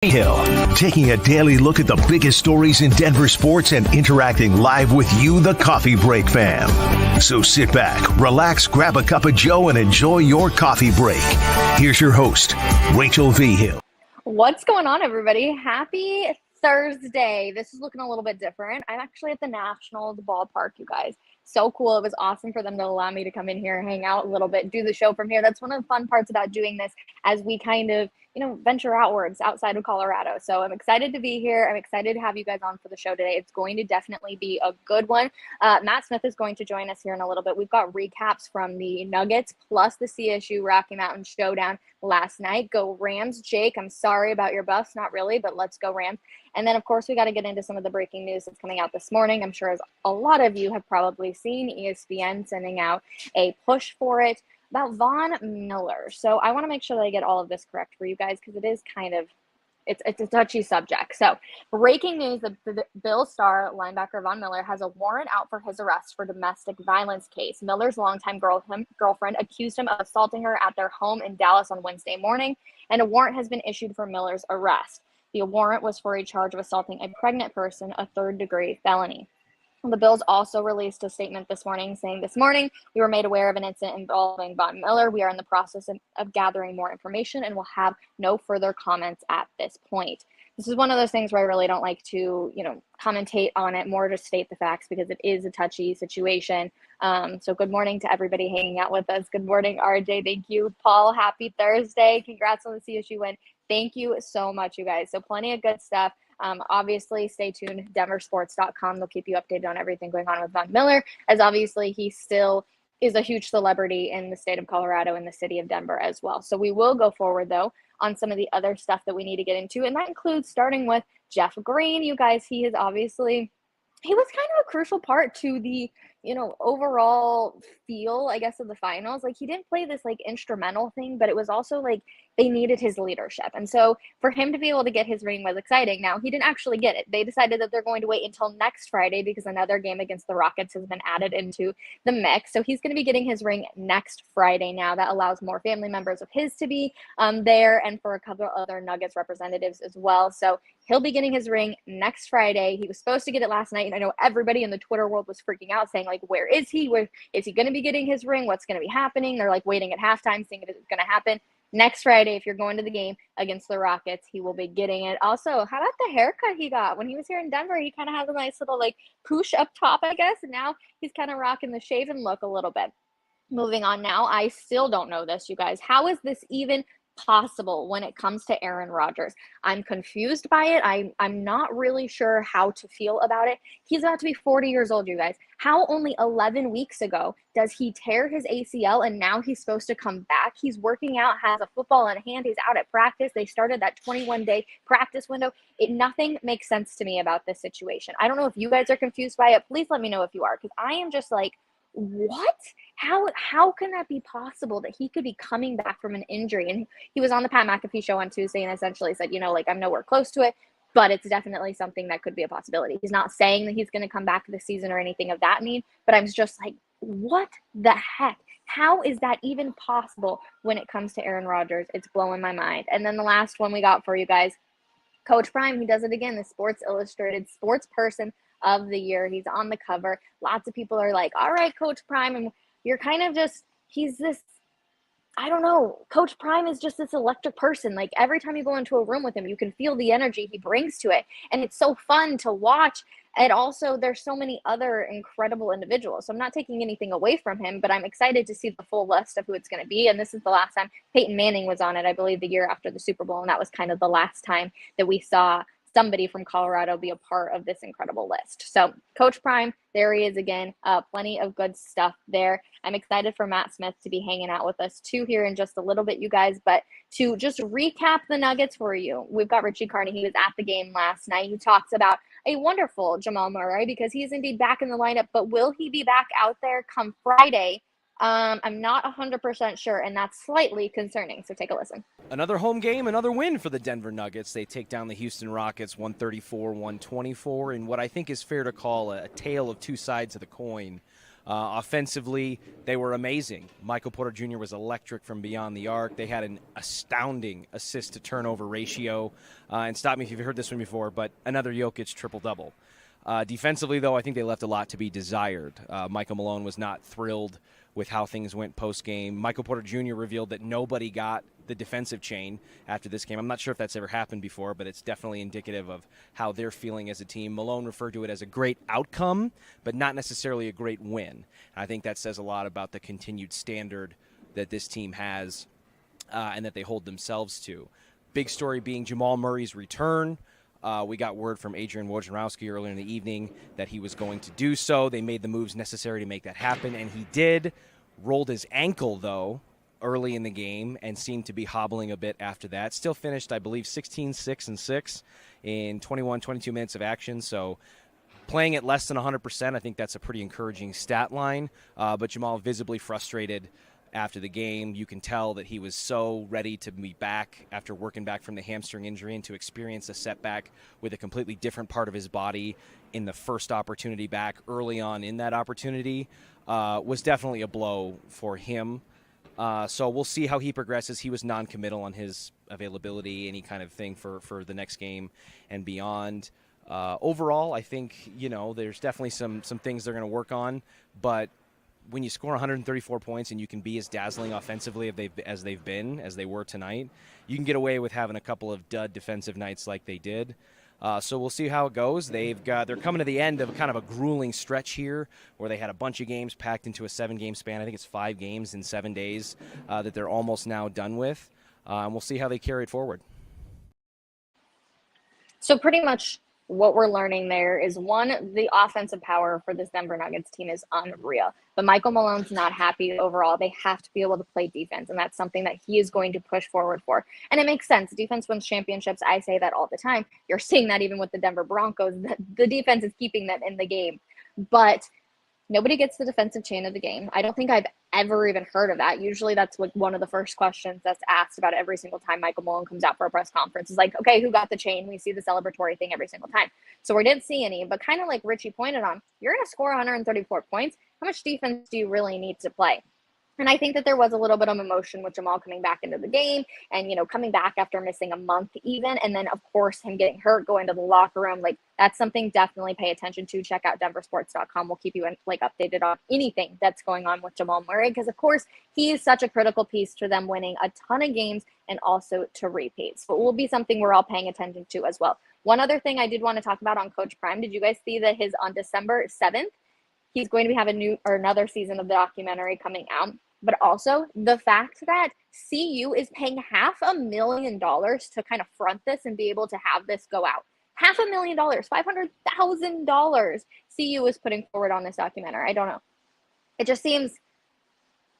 Hill, taking a daily look at the biggest stories in Denver sports and interacting live with you, the Coffee Break fam. So sit back, relax, grab a cup of joe, and enjoy your coffee break. Here's your host, Rachel Vigil. What's going on, everybody? Happy Thursday. This is looking a little bit different. I'm actually at the Nationals ballpark, you guys. So cool. It was awesome for them to allow me to come in here, hang out a little bit, do the show from here. That's one of the fun parts about doing this as we kind of, venture outwards outside of Colorado. So I'm excited to be here. I'm excited to have you guys on for the show today. It's going to definitely be a good one. Matt Smith is going to join us here in a little bit. We've got recaps from the Nuggets plus the CSU Rocky Mountain Showdown last night. Go Rams, Jake. I'm sorry about your Buffs. Not really, but let's go Rams. And then, of course, we got to get into some of the breaking news that's coming out this morning. I'm sure as a lot of you have probably seen, ESPN sending out a push for it about Von Miller. So I want to make sure that I get all of this correct for you guys because it is kind of, it's a touchy subject. So breaking news, the Bill star linebacker Von Miller has a warrant out for his arrest for domestic violence case. Miller's longtime girlfriend accused him of assaulting her at their home in Dallas on Wednesday morning, and a warrant has been issued for Miller's arrest. The warrant was for a charge of assaulting a pregnant person, a third-degree felony. The Bills also released a statement this morning saying, "This morning, we were made aware of an incident involving Von Miller. We are in the process of gathering more information and will have no further comments at this point." This is one of those things where I really don't like to, commentate on it, more to state the facts because it is a touchy situation. So good morning to everybody hanging out with us. Good morning, RJ. Thank you. Paul, happy Thursday. Congrats on the CSU win. Thank you so much, you guys. So plenty of good stuff. Obviously, stay tuned, denversports.com. They'll keep you updated on everything going on with Von Miller, as obviously he still is a huge celebrity in the state of Colorado and the city of Denver as well. So we will go forward, though, on some of the other stuff that we need to get into, and that includes starting with Jeff Green. You guys, he was kind of a crucial part to the, overall feel, I guess, of the finals. Like, he didn't play this, instrumental thing, but it was also, they needed his leadership. And so for him to be able to get his ring was exciting. Now, he didn't actually get it. They decided that they're going to wait until next Friday because another game against the Rockets has been added into the mix. So he's going to be getting his ring next Friday now. That allows more family members of his to be there and for a couple of other Nuggets representatives as well. So he'll be getting his ring next Friday. He was supposed to get it last night, and I know everybody in the Twitter world was freaking out saying, where is he? Where is he going to be getting his ring? What's going to be happening? They're waiting at halftime, seeing if it's going to happen. Next Friday, if you're going to the game against the Rockets, he will be getting it. Also, how about the haircut he got? When he was here in Denver, he kind of has a nice little poosh up top, I guess, and now he's kind of rocking the shaven look a little bit. Moving on now, I still don't know this, you guys. How is this even possible when it comes to Aaron Rodgers? I'm confused by it. I'm not really sure how to feel about it. He's about to be 40 years old, you guys. How only 11 weeks ago does he tear his ACL and now he's supposed to come back? He's working out, has a football in hand. He's out at practice. They started that 21-day practice window. Nothing makes sense to me about this situation. I don't know if you guys are confused by it. Please let me know if you are, because I am just what? How can that be possible that he could be coming back from an injury? And he was on the Pat McAfee show on Tuesday and essentially said, I'm nowhere close to it, but it's definitely something that could be a possibility. He's not saying that he's going to come back this season or anything of that mean, but I'm just what the heck? How is that even possible when it comes to Aaron Rodgers? It's blowing my mind. And then the last one we got for you guys, Coach Prime, he does it again, the Sports Illustrated Sports Person of the Year. He's on the cover. Lots of people are all right, Coach Prime, and you're kind of he's this, I don't know, Coach Prime is just this electric person. Every time you go into a room with him, you can feel the energy he brings to it, and it's so fun to watch. And also, there's so many other incredible individuals. So I'm not taking anything away from him, but I'm excited to see the full list of who it's going to be. And this is the last time Peyton Manning was on it, I believe, the year after the Super Bowl, and that was kind of the last time that we saw somebody from Colorado be a part of this incredible list. So Coach Prime, there he is again. Plenty of good stuff there. I'm excited for Matt Smith to be hanging out with us too here in just a little bit, you guys. But to just recap the Nuggets for you, we've got Richie Carney. He was at the game last night. He talks about a wonderful Jamal Murray because he is indeed back in the lineup, but will he be back out there come Friday? I'm not 100% sure, and that's slightly concerning. So take a listen. Another home game, another win for the Denver Nuggets. They take down the Houston Rockets 134-124 in what I think is fair to call a tale of two sides of the coin. Offensively, they were amazing. Michael Porter Jr. was electric from beyond the arc. They had an astounding assist-to-turnover ratio. And stop me if you've heard this one before, but another Jokic triple-double. Defensively, though, I think they left a lot to be desired. Michael Malone was not thrilled with how things went post-game. Michael Porter Jr. revealed that nobody got the defensive chain after this game. I'm not sure if that's ever happened before, but it's definitely indicative of how they're feeling as a team. Malone referred to it as a great outcome, but not necessarily a great win. And I think that says a lot about the continued standard that this team has and that they hold themselves to. Big story being Jamal Murray's return. We got word from Adrian Wojnarowski earlier in the evening that he was going to do so. They made the moves necessary to make that happen, and he did. Rolled his ankle, though, early in the game and seemed to be hobbling a bit after that. Still finished, I believe, 16-6-6 in 22 minutes of action. So playing at less than 100%, I think that's a pretty encouraging stat line. But Jamal visibly frustrated after the game. You can tell that he was so ready to be back after working back from the hamstring injury and to experience a setback with a completely different part of his body in the first opportunity back early on in that opportunity was definitely a blow for him. So we'll see how he progresses. He was non-committal on his availability, any kind of thing for the next game and beyond. Overall, I think, there's definitely some things they're going to work on, but when you score 134 points and you can be as dazzling offensively as they were tonight, you can get away with having a couple of dud defensive nights like they did. So we'll see how it goes. They're coming to the end of kind of a grueling stretch here where they had a bunch of games packed into a 7-game span. I think it's 5 games in 7 days that they're almost now done with. And we'll see how they carry it forward. So pretty much what we're learning there is, one, the offensive power for this Denver Nuggets team is unreal. But Michael Malone's not happy overall. They have to be able to play defense, and that's something that he is going to push forward for. And it makes sense. Defense wins championships. I say that all the time. You're seeing that even with the Denver Broncos. The defense is keeping them in the game. But nobody gets the defensive chain of the game. I don't think I've ever even heard of that. Usually that's like one of the first questions that's asked about every single time Michael Malone comes out for a press conference. Is like, okay, who got the chain? We see the celebratory thing every single time. So we didn't see any, but kind of like Richie pointed on, you're going to score 134 points. How much defense do you really need to play? And I think that there was a little bit of emotion with Jamal coming back into the game and, coming back after missing a month even. And then, of course, him getting hurt, going to the locker room. Like, that's something definitely pay attention to. Check out denversports.com. We'll keep you updated on anything that's going on with Jamal Murray because, of course, he is such a critical piece to them winning a ton of games and also to repeats. So it will be something we're all paying attention to as well. One other thing I did want to talk about on Coach Prime. Did you guys see that on December 7th, he's going to have another season of the documentary coming out? But also the fact that CU is paying $500,000 to kind of front this and be able to have this go out. $500,000, $500,000 CU is putting forward on this documentary. I don't know. It just seems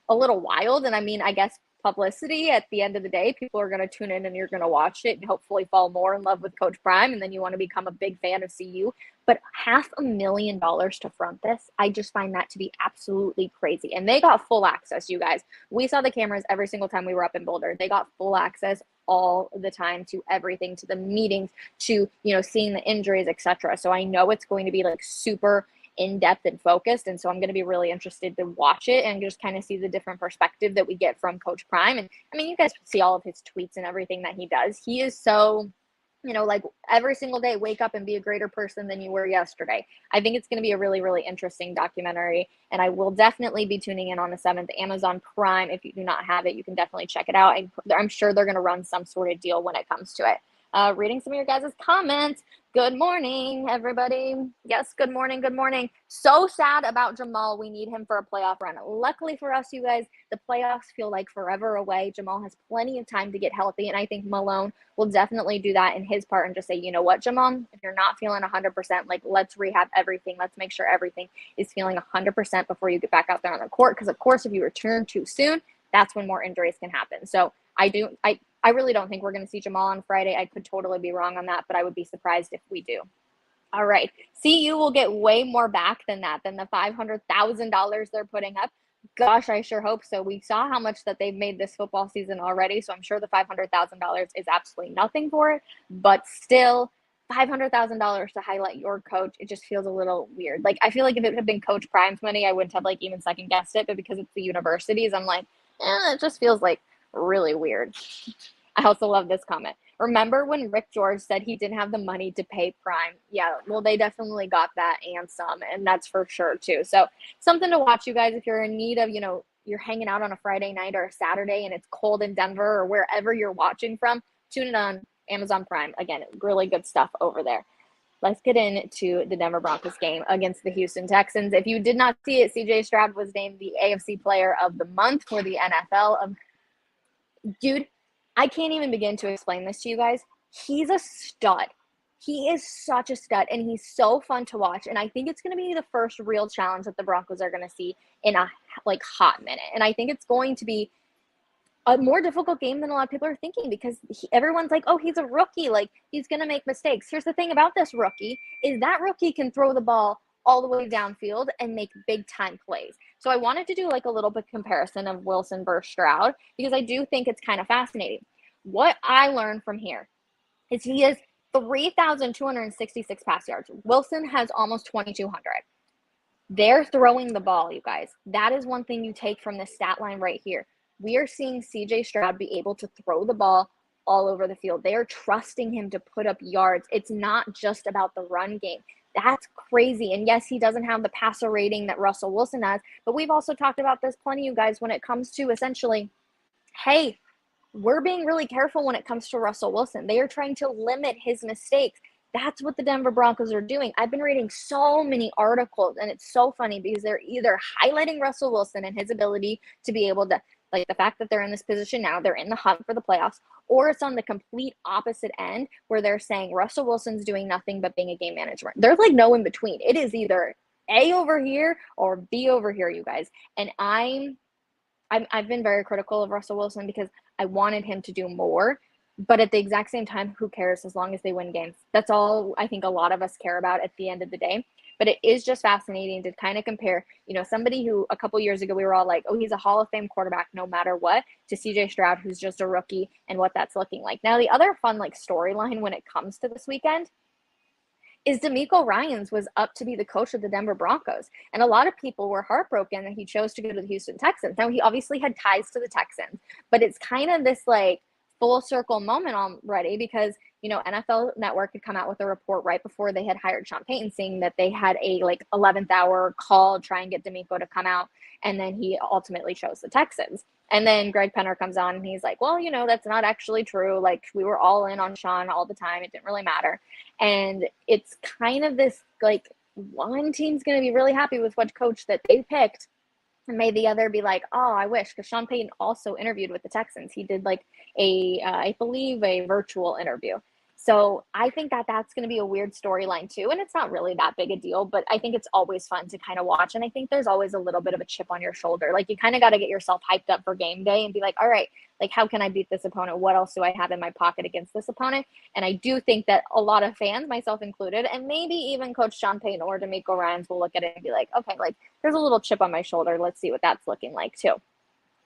a little wild. And I guess publicity at the end of the day, people are going to tune in and you're going to watch it and hopefully fall more in love with Coach Prime. And then you want to become a big fan of CU. But $500,000 to front this, I just find that to be absolutely crazy. And they got full access, you guys. We saw the cameras every single time we were up in Boulder. They got full access all the time to everything, to the meetings, to, seeing the injuries, etc. So I know it's going to be like super in-depth and focused. And so I'm going to be really interested to watch it and just kind of see the different perspective that we get from Coach Prime. And you guys see all of his tweets and everything that he does. He is so, like every single day, wake up and be a greater person than you were yesterday. I think it's going to be a really, really interesting documentary. And I will definitely be tuning in on the 7th. Amazon Prime, if you do not have it, you can definitely check it out. I'm sure they're going to run some sort of deal when it comes to it. Reading some of your guys' comments. Good morning, everybody. Yes, good morning. Good morning. So sad about Jamal. We need him for a playoff run. Luckily for us, you guys, the playoffs feel like forever away. Jamal has plenty of time to get healthy, and I think Malone will definitely do that in his part and just say, you know what, Jamal, if you're not feeling 100%, like let's rehab everything. Let's make sure everything is feeling 100% before you get back out there on the court. Because, of course, if you return too soon, that's when more injuries can happen. So I really don't think we're going to see Jamal on Friday. I could totally be wrong on that, but I would be surprised if we do. All right. CU will get way more back than that, than the $500,000 they're putting up. Gosh, I sure hope so. We saw how much that they've made this football season already, so I'm sure the $500,000 is absolutely nothing for it. But still, $500,000 to highlight your coach, it just feels a little weird. Like, I feel like if it had been Coach Prime's money, I wouldn't have like even second guessed it, but because it's the universities, I'm like, it just feels like really weird. I also love this comment. Remember when Rick George said he didn't have the money to pay Prime? Yeah, well, they definitely got that and some, and that's for sure too. So something to watch, you guys, if you're in need of, you're hanging out on a Friday night or a Saturday and it's cold in Denver or wherever you're watching from, tune it on Amazon Prime. Again, really good stuff over there. Let's get into the Denver Broncos game against the Houston Texans. If you did not see it, CJ Stroud was named the AFC Player of the Month for the NFL. Dude, I can't even begin to explain this to you guys. He's a stud. He is such a stud, and he's so fun to watch. And I think it's going to be the first real challenge that the Broncos are going to see in a hot minute. And I think it's going to be a more difficult game than a lot of people are thinking because everyone's like, oh, he's a rookie. Like, he's going to make mistakes. Here's the thing about this rookie is that rookie can throw the ball all the way downfield and make big time plays. So I wanted to do like a little bit comparison of Wilson versus Stroud because I do think it's kind of fascinating. What I learned from here is he has 3,266 pass yards. Wilson has almost 2,200. They're throwing the ball, you guys. That is one thing you take from this stat line right here. We are seeing CJ Stroud be able to throw the ball all over the field. They are trusting him to put up yards. It's not just about the run game. That's crazy. And yes, he doesn't have the passer rating that Russell Wilson has, but we've also talked about this plenty, you guys, when it comes to essentially, hey, we're being really careful when it comes to Russell Wilson. They are trying to limit his mistakes. That's what the Denver Broncos are doing. I've been reading so many articles, and it's so funny because they're either highlighting Russell Wilson and his ability to be able to, like the fact that they're in this position now, they're in the hunt for the playoffs, or it's on the complete opposite end where they're saying Russell Wilson's doing nothing but being a game manager. There's like no in between. It is either A over here or B over here, you guys. And I've been very critical of Russell Wilson because I wanted him to do more. But at the exact same time, who cares as long as they win games? That's all I think a lot of us care about at the end of the day. But it is just fascinating to kind of compare, somebody who a couple years ago we were all like, oh, he's a Hall of Fame quarterback no matter what, to CJ Stroud, who's just a rookie, and what that's looking like. Now, the other fun storyline when it comes to this weekend is DeMeco Ryans was up to be the coach of the Denver Broncos. And a lot of people were heartbroken that he chose to go to the Houston Texans. Now, he obviously had ties to the Texans, but it's kind of this full circle moment already because, NFL Network had come out with a report right before they had hired Sean Payton saying that they had a 11th hour call to try and get DeMeco to come out. And then he ultimately chose the Texans. And then Greg Penner comes on and he's like, well, that's not actually true. We were all in on Sean all the time. It didn't really matter. And it's kind of this one team's going to be really happy with what coach that they picked. And may the other be like, oh, I wish, because Sean Payton also interviewed with the Texans. He did I believe a virtual interview. So I think that that's going to be a weird storyline too. And it's not really that big a deal, but I think it's always fun to kind of watch. And I think there's always a little bit of a chip on your shoulder. You kind of got to get yourself hyped up for game day and be like, all right, how can I beat this opponent? What else do I have in my pocket against this opponent? And I do think that a lot of fans, myself included, and maybe even Coach Sean Payton or DeMeco Ryans will look at it and be like, okay, there's a little chip on my shoulder. Let's see what that's looking like too.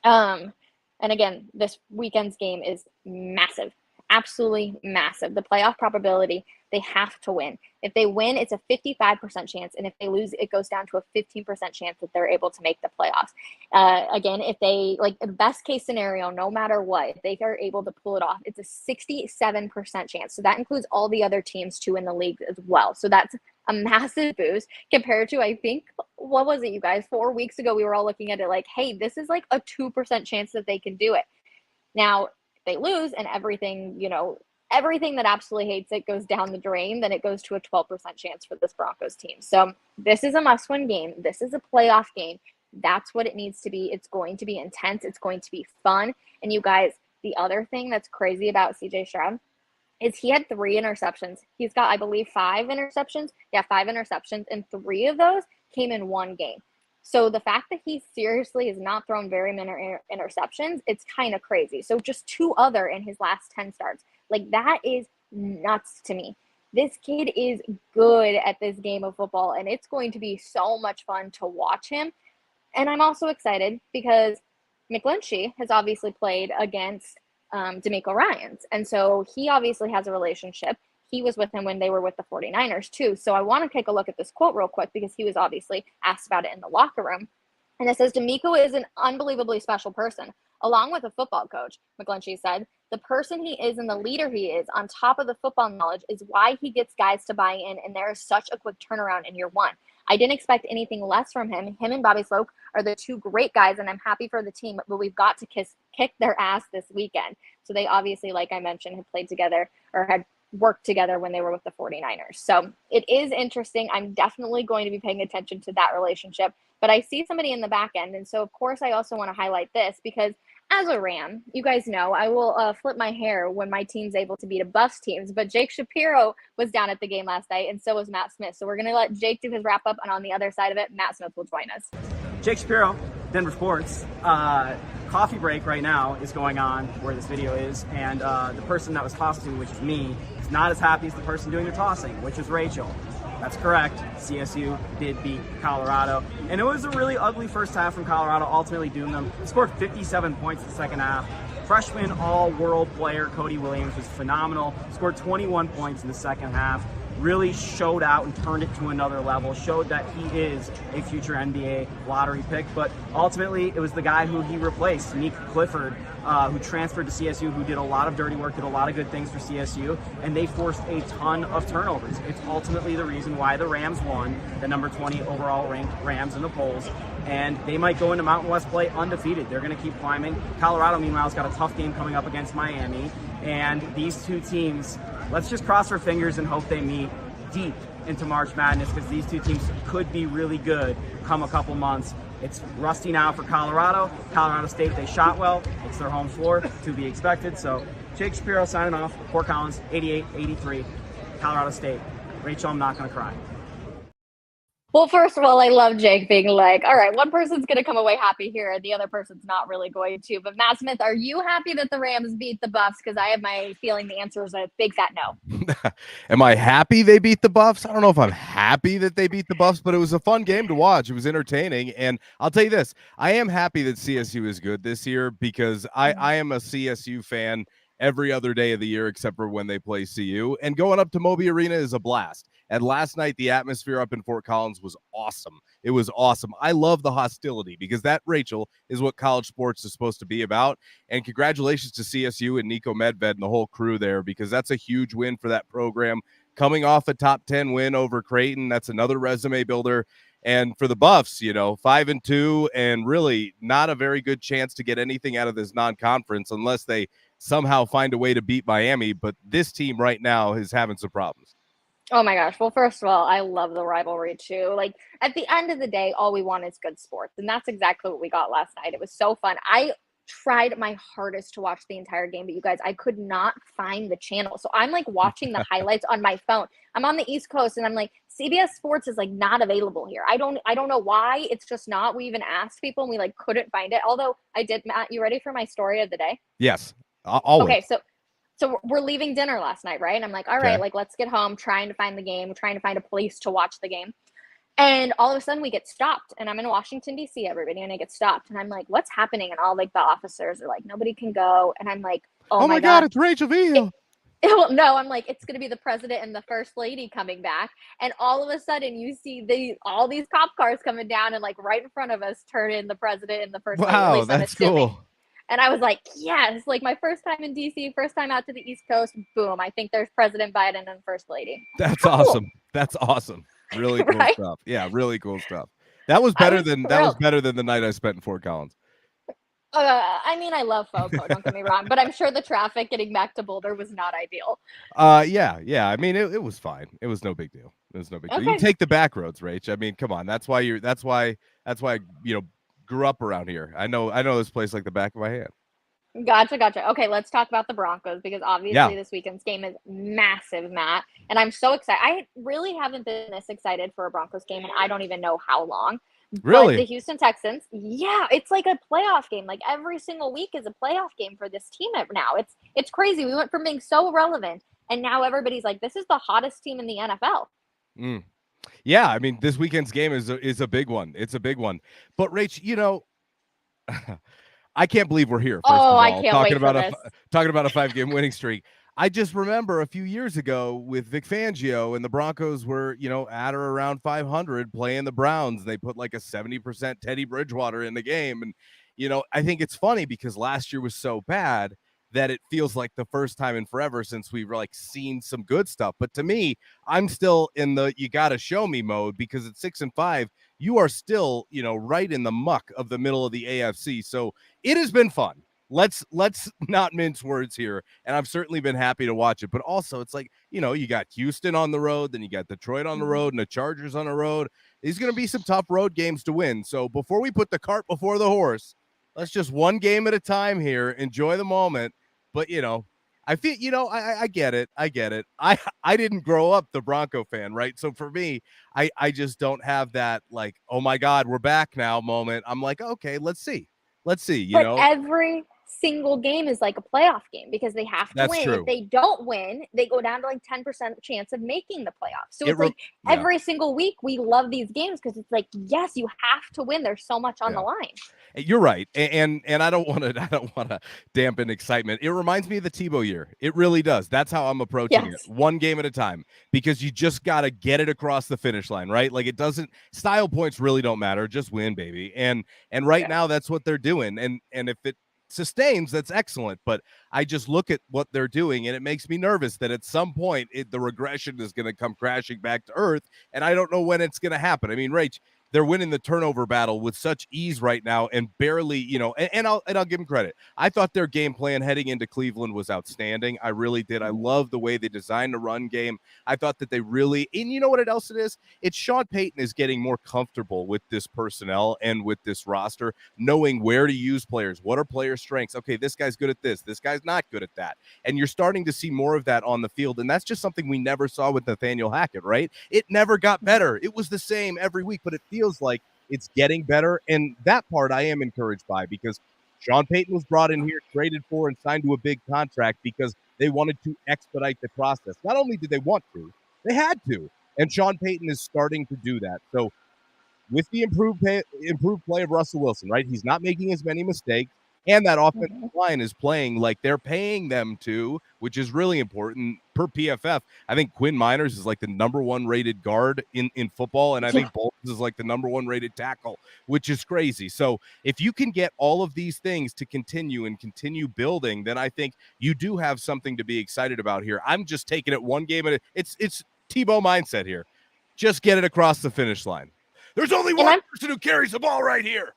And again, this weekend's game is massive. Absolutely massive. The playoff probability, they have to win. If they win, it's a 55% chance. And if they lose, it goes down to a 15% chance that they're able to make the playoffs. Again, if they, the best case scenario, no matter what, if they are able to pull it off, it's a 67% chance. So that includes all the other teams too in the league as well. So that's a massive boost compared to, I think, what was it, you guys? 4 weeks ago, we were all looking at it hey, this is a 2% chance that they can do it. Now, they lose and everything that absolutely hates it goes down the drain, then it goes to a 12% chance for this Broncos team. So this is a must-win game. This is a playoff game. That's what it needs to be. It's going to be intense. It's going to be fun. And you guys, the other thing that's crazy about CJ Stroud is he had 3 interceptions. He's got, I believe, 5 interceptions. Yeah, 5 interceptions, and 3 of those came in one game. So the fact that he seriously has not thrown very many interceptions, it's kind of crazy. So just 2 other in his last 10 starts. That is nuts to me. This kid is good at this game of football, and it's going to be so much fun to watch him. And I'm also excited because McGlinchey has obviously played against DeMeco Ryans. And so he obviously has a relationship. he was with him when they were with the 49ers too. So I want to take a look at this quote real quick because he was obviously asked about it in the locker room. And it says, DeMeco is an unbelievably special person. Along with a football coach, McGlinchey said, the person he is and the leader he is, on top of the football knowledge, is why he gets guys to buy in, and there is such a quick turnaround in year one. I didn't expect anything less from him. Him and Bobby Slope are the two great guys, and I'm happy for the team, but we've got to kick their ass this weekend. So they obviously, like I mentioned, had played together or had worked together when they were with the 49ers. So it is interesting. I'm definitely going to be paying attention to that relationship, but I see somebody in the back end. And so, of course, I also want to highlight this because as a Ram, you guys know I will flip my hair when my team's able to beat a Buffs teams, but Jake Shapiro was down at the game last night, and so was Matt Smith. So we're going to let Jake do his wrap-up, and on the other side of it, Matt Smith will join us. Jake Shapiro, Denver Sports. Coffee break right now is going on where this video is, and the person that was tossing, which is me, is not as happy as the person doing the tossing, which is Rachel. That's correct. CSU did beat Colorado, and it was a really ugly first half from Colorado, ultimately doomed them. Scored 57 points in the second half. Freshman all-world player Cody Williams was phenomenal. Scored 21 points in the second half. Really showed out and turned it to another level, showed that he is a future NBA lottery pick, but ultimately it was the guy who he replaced, Nick Clifford, who transferred to CSU, who did a lot of dirty work, did a lot of good things for CSU, and they forced a ton of turnovers. It's ultimately the reason why the Rams won, the number 20 overall ranked Rams in the polls, and they might go into Mountain West play undefeated. They're going to keep climbing. Colorado, meanwhile, has got a tough game coming up against Miami, and these two teams, let's just cross our fingers and hope they meet deep into March Madness, because these two teams could be really good come a couple months. It's rusty now for Colorado. Colorado State, they shot well. It's their home floor, to be expected. So Jake Shapiro signing off. Fort Collins, 88-83. Colorado State. Rachel, I'm not going to cry. Well, first of all, I love Jake being like, all right, one person's going to come away happy here, and the other person's not really going to. But Matt Smith, are you happy that the Rams beat the Buffs? Because I have my feeling the answer is a big fat no. Am I happy they beat the Buffs? I don't know if I'm happy that they beat the Buffs, but it was a fun game to watch. It was entertaining. And I'll tell you this, I am happy that CSU is good this year, because I am a CSU fan every other day of the year except for when they play CU. And going up to Moby Arena is a blast. And last night, the atmosphere up in Fort Collins was awesome. It was awesome. I love the hostility, because that, Rachel, is what college sports is supposed to be about. And congratulations to CSU and Nico Medved and the whole crew there, because that's a huge win for that program. Coming off a top 10 win over Creighton, that's another resume builder. And for the Buffs, 5-2, and really not a very good chance to get anything out of this non-conference unless they somehow find a way to beat Miami. But this team right now is having some problems. Oh my gosh. Well, first of all, I love the rivalry too. Like, at the end of the day, all we want is good sports. And that's exactly what we got last night. It was so fun. I tried my hardest to watch the entire game, but you guys, I could not find the channel. So I'm like watching the highlights on my phone. I'm on the East Coast, and I'm like, CBS Sports is like not available here. I don't know why. It's just not. We even asked people and we like couldn't find it. Although I did. Matt, you ready for my story of the day? Yes. Always. Okay. So we're leaving dinner last night, right? And I'm like, all right, like, let's get home, trying to find the game, trying to find a place to watch the game. And all of a sudden we get stopped, and I'm in Washington, D.C., everybody, and I get stopped. And I'm like, what's happening? And all like the officers are like, nobody can go. And I'm like, oh my God, it's Rachel Vigil. No, I'm like, it's going to be the president and the first lady coming back. And all of a sudden you see all these cop cars coming down, and like right in front of us turn in the president and the first lady. At least that's cool. And I was like, yes, like my first time in DC, first time out to the East Coast. Boom. I think there's President Biden and First Lady. That's awesome. That's awesome. Really cool Right? stuff. Yeah, really cool stuff. That was better than the night I spent in Fort Collins. I mean, I love FOCO, don't get me wrong, but I'm sure the traffic getting back to Boulder was not ideal. Yeah. I mean, it was fine. It was no big deal. Deal. You take the back roads, Rach. I mean, come on. That's why grew up around here. I know this place like the back of my hand. Gotcha. Okay, let's talk about the Broncos, because obviously this weekend's game is massive, Matt. And I'm so excited. I really haven't been this excited for a Broncos game, and I don't even know how long. Really? But the Houston Texans, yeah, it's like a playoff game. Like every single week is a playoff game for this team now. It's crazy. We went from being so irrelevant, and now everybody's like, this is the hottest team in the NFL. Yeah, I mean, this weekend's game is a big one. It's a big one. But Rach, I can't believe we're here. First of all, I can't wait for this. Talking about a 5-game winning streak. I just remember a few years ago with Vic Fangio and the Broncos were, at or around 500 playing the Browns. They put like a 70% Teddy Bridgewater in the game. And, I think it's funny because last year was so bad that it feels like the first time in forever since we've like seen some good stuff. But to me, I'm still in the you got to show me mode because at 6-5, you are still, right in the muck of the middle of the AFC. So it has been fun. Let's not mince words here, and I've certainly been happy to watch it. But also, it's like you got Houston on the road, then you got Detroit on the road, and the Chargers on the road. These are going to be some tough road games to win. So before we put the cart before the horse, let's just one game at a time here. Enjoy the moment. But I feel I get it. I get it. I didn't grow up the Bronco fan, right? So for me, I just don't have that like, oh my God, we're back now moment. I'm like, okay, let's see. But every single game is like a playoff game because they have to That's win. true. If they don't win, they go down to like 10% chance of making the playoffs. So it's like every single week we love these games because it's like, yes, you have to win. There's so much on the line. You're right, and I don't want to dampen excitement. It reminds me of the Tebow year. It really does. That's how I'm approaching it, one game at a time, because you just got to get it across the finish line, right? Like it doesn't. Style points really don't matter. Just win, baby. And right now that's what they're doing. And if it sustains, that's excellent. But I just look at what they're doing, and it makes me nervous that at some point the regression is going to come crashing back to earth, and I don't know when it's going to happen. I mean, Rach, they're winning the turnover battle with such ease right now and barely, and I'll give them credit. I thought their game plan heading into Cleveland was outstanding. I really did. I love the way they designed the run game. I thought that they really, and you know what else it is? It's Sean Payton is getting more comfortable with this personnel and with this roster, knowing where to use players. What are player strengths? Okay, this guy's good at this. This guy's not good at that. And you're starting to see more of that on the field. And that's just something we never saw with Nathaniel Hackett, right? It never got better. It was the same every week, but it feels like it's getting better, and that part I am encouraged by because Sean Payton was brought in here, traded for, and signed to a big contract because they wanted to expedite the process. Not only did they want to, they had to, and Sean Payton is starting to do that. So with the improved play of Russell Wilson, right? He's not making as many mistakes, and that offensive line is playing like they're paying them to, which is really important. Per PFF, I think Quinn Miners is like the number 1 rated guard in football, and I think Bolts is like the number 1 rated tackle, which is crazy. So if you can get all of these things to continue building, then I think you do have something to be excited about here. I'm just taking it one game at a it's Tebow mindset here. Just get it across the finish line. There's only one person who carries the ball right here.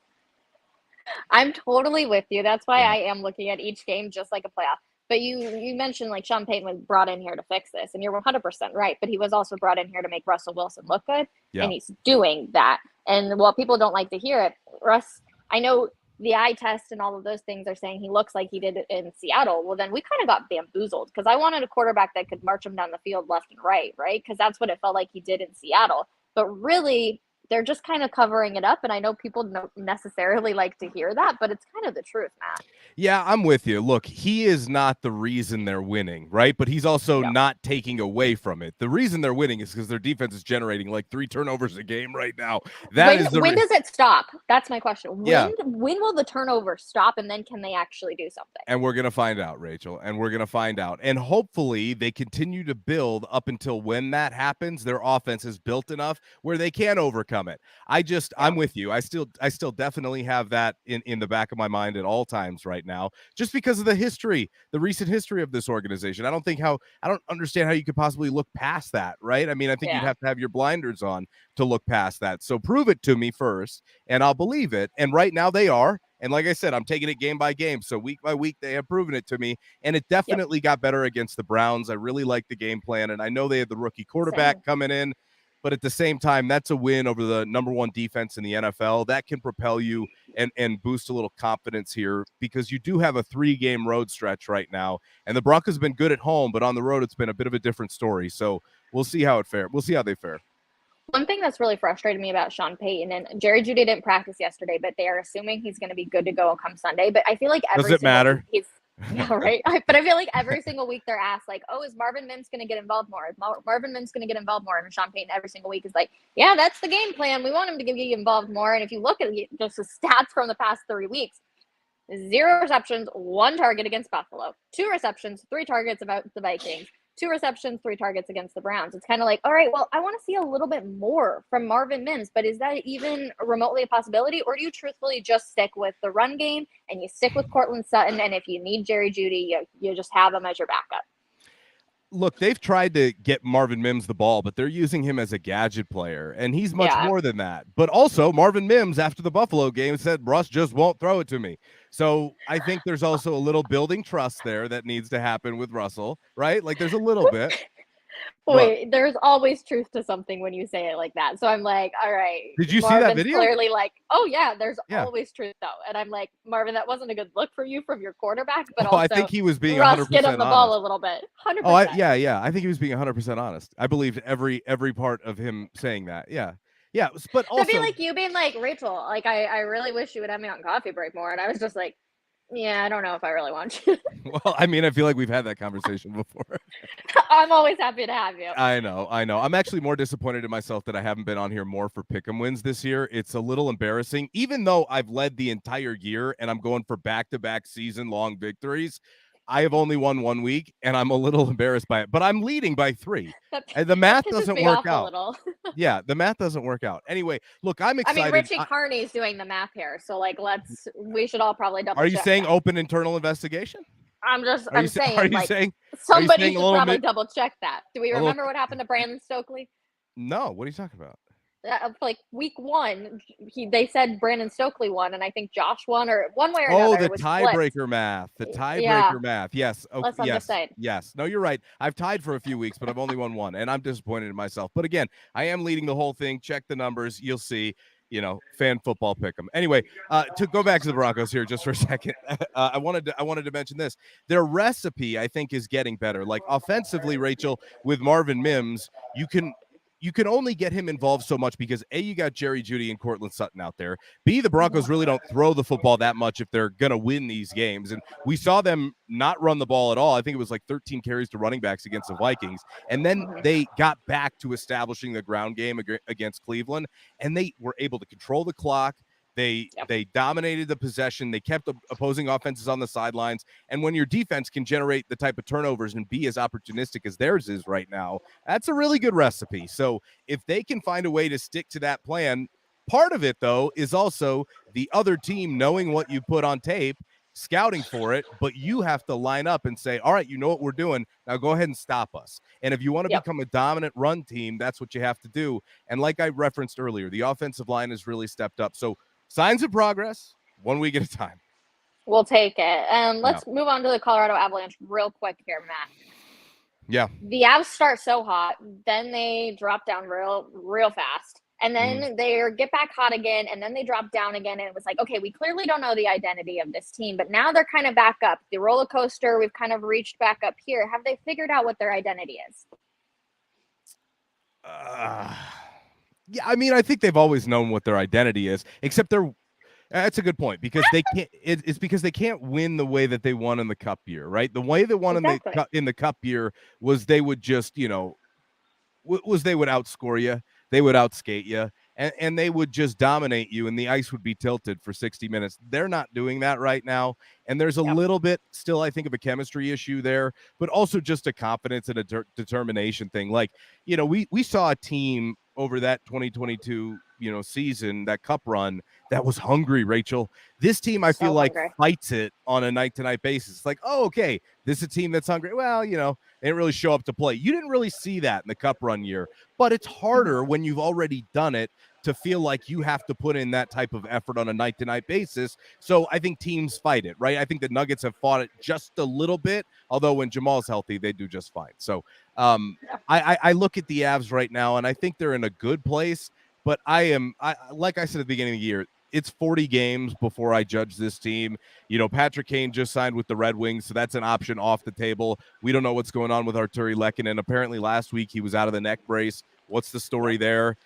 I'm totally with you. That's why I am looking at each game just like a playoff. But you mentioned like Sean Payton was brought in here to fix this, and you're 100% right. But he was also brought in here to make Russell Wilson look good, and he's doing that. And while people don't like to hear it, Russ, I know the eye test and all of those things are saying he looks like he did in Seattle. Well, then we kind of got bamboozled because I wanted a quarterback that could march him down the field left and right? Because that's what it felt like he did in Seattle. But really, they're just kind of covering it up. And I know people don't necessarily like to hear that, but it's kind of the truth, Matt. Yeah, I'm with you. Look, he is not the reason they're winning, right? But he's also not taking away from it. The reason they're winning is because their defense is generating like 3 turnovers a game right now. When does it stop? That's my question. When will the turnover stop, and then can they actually do something? And we're going to find out, Rachel, and we're going to find out. And hopefully they continue to build up until when that happens, their offense is built enough where they can overcome it. I'm with you. I still definitely have that in the back of my mind at all times right now, just because of the recent history of this organization. I don't understand how you could possibly look past that, right? I mean, I think you'd have to have your blinders on to look past that. So prove it to me first, and I'll believe it. And right now they are. And like I said, I'm taking it game by game. So week by week, they have proven it to me. And it definitely got better against the Browns. I really like the game plan. And I know they had the rookie quarterback coming in. But at the same time, that's a win over the number 1 defense in the NFL. That can propel you and boost a little confidence here because you do have a 3-game road stretch right now. And the Broncos have been good at home, but on the road, it's been a bit of a different story. So we'll see how it fares. We'll see how they fare. One thing that's really frustrated me about Sean Payton, and Jerry Jeudy didn't practice yesterday, but they are assuming he's going to be good to go come Sunday. But I feel like does it matter? Yeah, right. But I feel like every single week they're asked, like, "Oh, is Marvin Mims going to get involved more? Is Marvin Mims going to get involved more?" And Sean Payton every single week is like, "Yeah, that's the game plan. We want him to get involved more." And if you look at just the stats from the past 3 weeks, 0 receptions, 1 target against Buffalo, 2 receptions, 3 targets about the Vikings, 2 receptions, 3 targets against the Browns. It's kind of like, all right, well, I want to see a little bit more from Marvin Mims, but is that even remotely a possibility? Or do you truthfully just stick with the run game and you stick with Courtland Sutton, and if you need Jerry Jeudy, you just have him as your backup? Look, they've tried to get Marvin Mims the ball, but they're using him as a gadget player, and he's much more than that. But also, Marvin Mims, after the Buffalo game, said, Russ just won't throw it to me. So I think there's also a little building trust there that needs to happen with Russell, right? Like, there's a little bit. Wait, there's always truth to something when you say it like that. So I'm like, all right. Did you see that video? Clearly like, oh yeah, there's always truth though. And I'm like, Marvin, that wasn't a good look for you from your quarterback, but also I think he was being Russ 100% get him the honest. ball a little bit. 100%. Oh, yeah. I think he was being 100% honest. I believed every part of him saying that. Yeah. Yeah, but also that'd be like you being like, Rachel, like I really wish you would have me on coffee break more. And I was just like, yeah, I don't know if I really want you. Well, I mean, I feel like we've had that conversation before. I'm always happy to have you. I know. I'm actually more disappointed in myself that I haven't been on here more for pick'em wins this year. It's a little embarrassing, even though I've led the entire year and I'm going for back-to-back season-long victories. I have only won 1 week, and I'm a little embarrassed by it. But I'm leading by 3. And the math doesn't work out. Yeah, the math doesn't work out. Anyway, look, I'm excited. I mean, Richie Carney's doing the math here, so like, we should all probably double. Are you saying open internal investigation? I'm saying. Are you saying somebody should probably double check that? Do we remember what happened to Brandon Stokely? No, what are you talking about? Like week 1, they said Brandon Stokely won, and I think Josh won, or one way or another. Oh, the tiebreaker math. The tiebreaker math. Yes. Okay. Yes. No, you're right. I've tied for a few weeks, but I've only won 1, and I'm disappointed in myself. But again, I am leading the whole thing. Check the numbers. You'll see. Fan football pick them. Anyway, to go back to the Broncos here just for a second, I wanted to mention this. Their recipe, I think, is getting better. Like offensively, Rachel, with Marvin Mims, you can only get him involved so much because A, you got Jerry Jeudy and Courtland Sutton out there. B, the Broncos really don't throw the football that much if they're going to win these games. And we saw them not run the ball at all. I think it was like 13 carries to running backs against the Vikings. And then they got back to establishing the ground game against Cleveland, and they were able to control the clock. They dominated the possession. They kept the opposing offenses on the sidelines. And when your defense can generate the type of turnovers and be as opportunistic as theirs is right now, that's a really good recipe. So if they can find a way to stick to that plan, part of it, though, is also the other team knowing what you put on tape, scouting for it, but you have to line up and say, all right, you know what we're doing. Now go ahead and stop us. And if you want to become a dominant run team, that's what you have to do. And like I referenced earlier, the offensive line has really stepped up. So signs of progress, 1 week at a time. We'll take it. Let's move on to the Colorado Avalanche real quick here, Matt. Yeah. The Avs start so hot, then they drop down real fast. And then they get back hot again, and then they drop down again. And it was like, okay, we clearly don't know the identity of this team, but now they're kind of back up. The roller coaster, we've kind of reached back up here. Have they figured out what their identity is? Yeah, I mean, I think they've always known what their identity is, except that's a good point because they can't. It's because they can't win the way that they won in the Cup year, right? The way they won in the Cup year was they would just, they would outscore you, they would outskate you, and they would just dominate you, and the ice would be tilted for 60 minutes. They're not doing that right now, and there's a little bit still, I think, of a chemistry issue there, but also just a confidence and a determination thing. Like, we saw a team over that 2022, season, that Cup run, that was hungry, Rachel. This team, I feel like, fights it on a night-to-night basis. It's like, oh, okay, this is a team that's hungry. Well, they didn't really show up to play. You didn't really see that in the Cup run year, but it's harder when you've already done it to feel like you have to put in that type of effort on a night-to-night basis. So I think teams fight it, right? I think the Nuggets have fought it just a little bit, although when Jamal's healthy, they do just fine. So I look at the Avs right now, and I think they're in a good place, but like I said at the beginning of the year, it's 40 games before I judge this team. Patrick Kane just signed with the Red Wings, so that's an option off the table. We don't know what's going on with Arturi Lehkonen. Apparently last week he was out of the neck brace. What's the story there?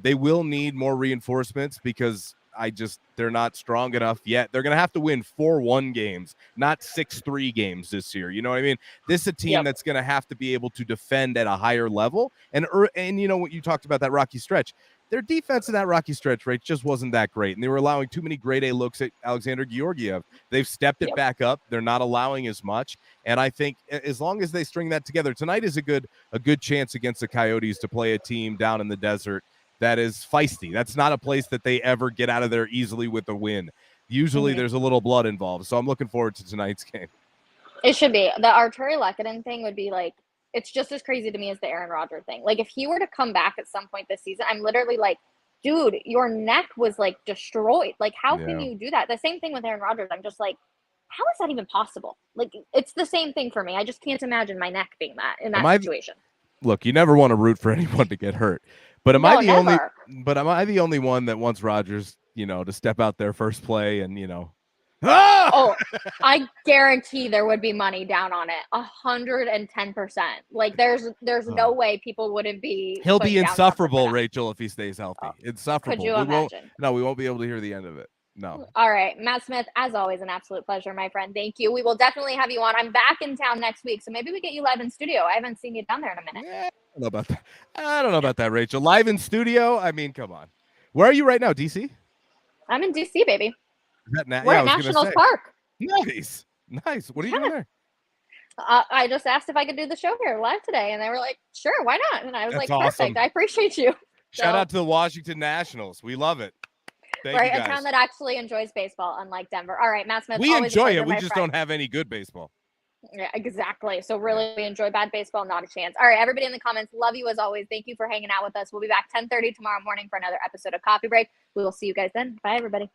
They will need more reinforcements because they're not strong enough yet. They're going to have to win 4-1 games, not 6-3 games this year. You know what I mean? This is a team that's going to have to be able to defend at a higher level. And what you talked about, that rocky stretch. their defense in that rocky stretch rate just wasn't that great, and they were allowing too many grade A looks at Alexander Georgiev. They've stepped it back up. They're not allowing as much, and I think as long as they string that together, tonight is a good chance against the Coyotes to play a team down in the desert that is feisty. That's not a place that they ever get out of there easily with a win. Usually there's a little blood involved, so I'm looking forward to tonight's game. It should be. The Arturi Lehkonen thing would be like, it's just as crazy to me as the Aaron Rodgers thing. Like, if he were to come back at some point this season, I'm literally like, dude, your neck was like destroyed. Like, how can you do that? The same thing with Aaron Rodgers. I'm just like, how is that even possible? Like, it's the same thing for me. I just can't imagine my neck being in that situation. Look, you never want to root for anyone to get hurt, but am I the only one that wants Rodgers, to step out there first play and, Oh, I guarantee there would be money down on it. 110%. Like, there's no way people wouldn't be. He'll be insufferable, Rachel, if he stays healthy. Insufferable. Could you imagine? We won't be able to hear the end of it. No. All right, Matt Smith, as always, an absolute pleasure, my friend. Thank you. We will definitely have you on. I'm back in town next week, so maybe we get you live in studio. I haven't seen you down there in a minute. I don't know about that. I don't know about that, Rachel. Live in studio? I mean, come on. Where are you right now, DC? I'm in DC, baby. We're at Nationals Park. Nice. What are you doing there? I just asked if I could do the show here live today, and they were like, sure, why not? And I was like, awesome. Perfect. I appreciate you. Shout out to the Washington Nationals. We love it. Thank you guys. A town that actually enjoys baseball, unlike Denver. All right, Matt Smith. We enjoy it. We just don't have any good baseball. Yeah, exactly. So really, we enjoy bad baseball, not a chance. All right, everybody in the comments, love you as always. Thank you for hanging out with us. We'll be back 10:30 tomorrow morning for another episode of Coffee Break. We will see you guys then. Bye, everybody.